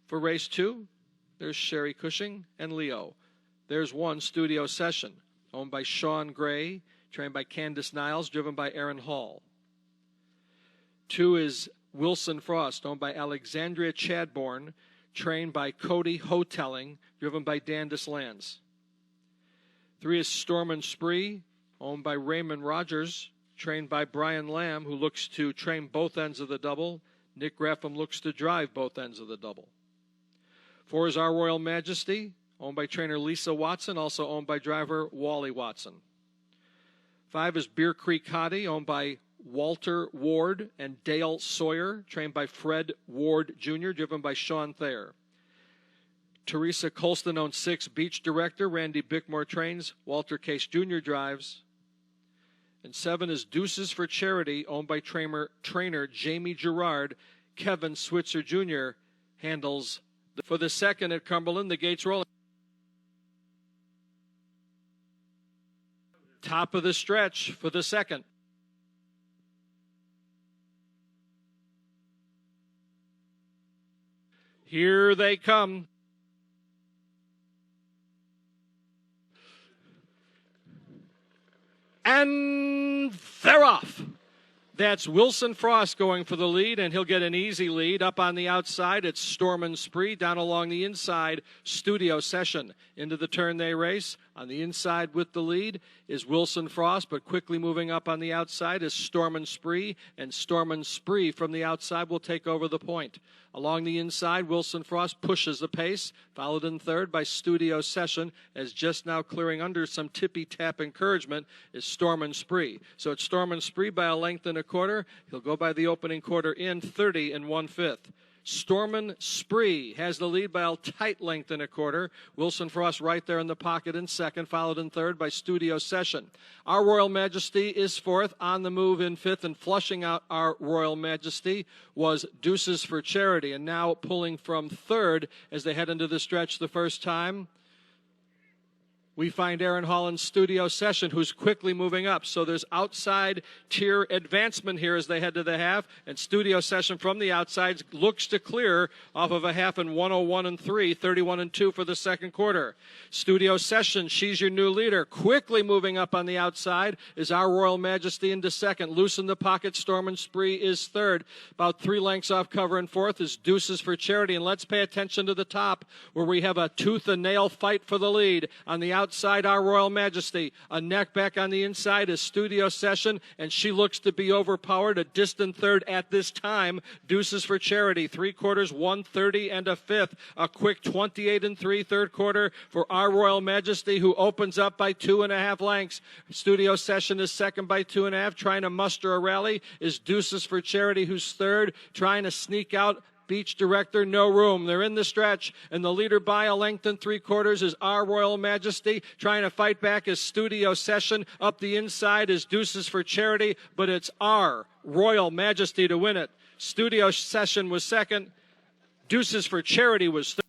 For race 2, there's Sherry Cushing and Leo. There's 1, Studio Session, owned by Sean Gray, trained by Candace Niles, driven by Aaron Hall. 2 is Wilson Frost, owned by Alexandria Chadbourne, trained by Cody Hotelling, driven by Dandis Lands. 3 is Stormin Spree, owned by Raymond Rogers, trained by Brian Lamb, who looks to train both ends of the double. Nick Graffam looks to drive both ends of the double. 4 is Our Royal Majesty, owned by trainer Lisa Watson, also owned by driver Wally Watson. 5 is Beer Creek Hottie, owned by Walter Ward and Dale Sawyer, trained by Fred Ward Jr., driven by Sean Thayer. Teresa Colston owns 6, Beach Director, Randy Bickmore trains, Walter Case Jr. drives. And 7 is Deuces for Charity, owned by trainer Jamie Gerard. Kevin Switzer Jr. handles. For the second at Cumberland, the gates rolling. Top of the stretch for the second. Here they come. And they're off. That's Wilson Frost going for the lead, and he'll get an easy lead. Up on the outside, it's Stormin Spree. Down along the inside, Studio Session. Into the turn they race. On the inside with the lead is Wilson Frost, but quickly moving up on the outside is Stormin Spree, and Stormin Spree from the outside will take over the point. Along the inside, Wilson Frost pushes the pace, followed in third by Studio Session, as just now clearing under some tippy-tap encouragement is Stormin Spree. So it's Stormin Spree by a length and a quarter. He'll go by the opening quarter in 30 1/5. Stormin Spree has the lead by a tight length and a quarter. Wilson Frost right there in the pocket in second, followed in third by Studio Session. Our Royal Majesty is fourth, on the move in fifth, and flushing out Our Royal Majesty was Deuces for Charity. And now pulling from third as they head into the stretch the first time, we find Aaron Hall in Studio Session, who's quickly moving up. So there's outside tier advancement here as they head to the half, and Studio Session from the outside looks to clear off of a half in 101 3, 31 2 for the second quarter. Studio Session, she's your new leader. Quickly moving up on the outside is Our Royal Majesty into second. Loose in the pocket, Stormin Spree is third. About 3 lengths off cover and fourth is Deuces for Charity. And let's pay attention to the top, where we have a tooth and nail fight for the lead. On the outside, Our Royal Majesty. A neck back on the inside is Studio Session, and she looks to be overpowered. A distant third at this time, Deuces for Charity. 3 quarters, 1:30 1/5. A quick 28 3 third quarter for Our Royal Majesty, who opens up by 2.5 lengths. Studio Session is second by 2.5. Trying to muster a rally is Deuces for Charity, who's third. Trying to sneak out Beach Director, no room. They're in the stretch, and the leader by a length and 3/4 is Our Royal Majesty. Trying to fight back is Studio Session. Up the inside is Deuces for Charity, but it's Our Royal Majesty to win it. Studio Session was second. Deuces for Charity was third.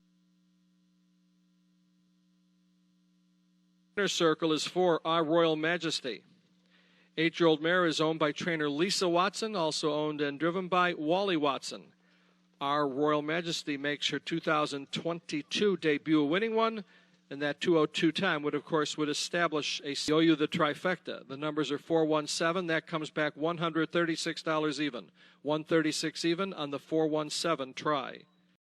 Inner circle is for Our Royal Majesty. 8-year-old mare is owned by trainer Lisa Watson, also owned and driven by Wally Watson. Our Royal Majesty makes her 2022 debut a winning one, and that 2:02 time would establish a COU the trifecta. The numbers are 417. That comes back $136 even. 136 even on the 417 try.